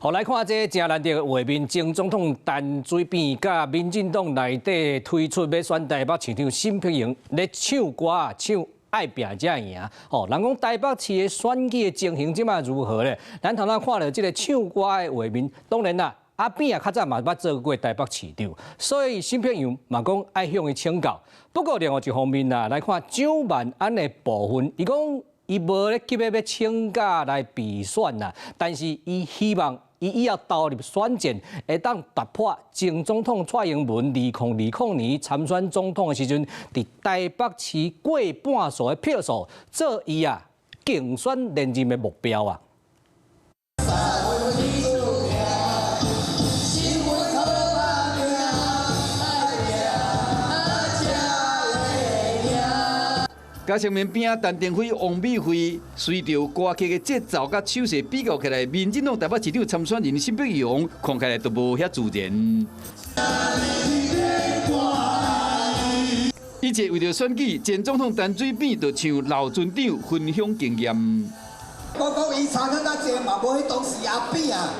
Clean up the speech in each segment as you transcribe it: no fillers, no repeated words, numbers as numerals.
好，來看這正難得的畫面，前總統陳水扁甲民進黨內底推出要選台北市長沈碧瑩，咧唱歌啊，唱愛拼才贏。哦，人講台北市的選舉的情形即馬如何咧？咱頭仔看到這個唱歌的畫面，當然啦，阿扁啊較早嘛捌做過台北市長，所以沈碧瑩嘛講愛向伊請教。不過另外一方面啦，來看蔣萬安的部分，伊講伊無咧急要請假來備選啦，但是伊希望。伊以後投入選戰，會當突破前總統蔡英文2020年參選總統的時陣，佇台北市過半數的票數，做伊啊競選連任的目標啊。加上面邊陳定輝、王美惠隨着歌曲的節奏甲手勢比較起來，民進黨台北市長參選人沈碧瑩看起來都無遐自然。一切為了選舉，前總統陳水扁就像老村長分享經驗。我講伊查較濟嘛，無迄當時阿扁啊，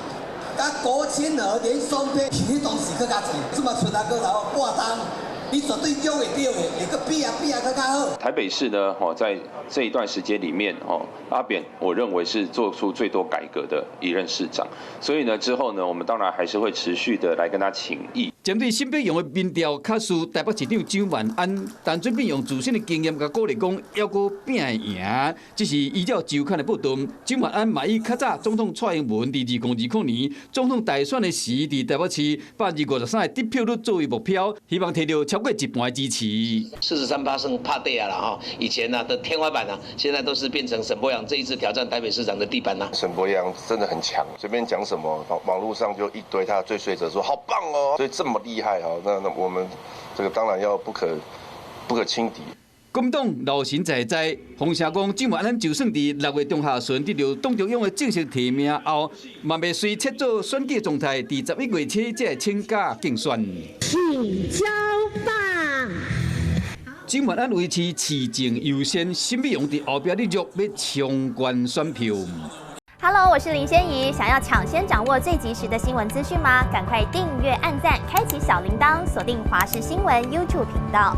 甲郭清和連雙飛，迄當時更加濟，即馬出來個頭掛單。你絕對用會到的，會個比較更加好。台北市呢，在這一段時間裡面，阿扁我認為是做出最多改革的一任市長，所以呢之後呢，我們當然還是會持續的來跟他請益。針對沈碧瑩的民調卡輸台北市長蔣萬安，陳水扁用自身的經驗甲鼓勵講，要擱拼贏。只是依照周刊的報道，蔣萬安嘛以較早總統蔡英文伫2020年總統大選的時，佇台北市53%的得票率作為目標，希望摕到超過一半的支持。43%怕對啊啦哈！以前的天花板啊，現在都是變成沈伯洋這一次挑戰台北市長的地板啦。沈伯洋真的很強，隨便講什麼，網絡上就一堆他追隨者說好棒哦，所以這麼厲害哈，那我們這個當然要不可輕敵。國民黨老神在在，風聲講蔣萬安就算佇6月中下旬得到黨中央的正式提名後，嘛未隨切做選舉狀態，佇11月初才會請假競選。請交吧。蔣萬安維持市政優先，沈碧瑩佇後壁立足要衝關選票。Hello， 我是林仙怡，想要搶先掌握最及時的新聞資訊嗎？趕快訂閱、按讚、開啟小鈴鐺，鎖定華視新聞 YouTube 頻道。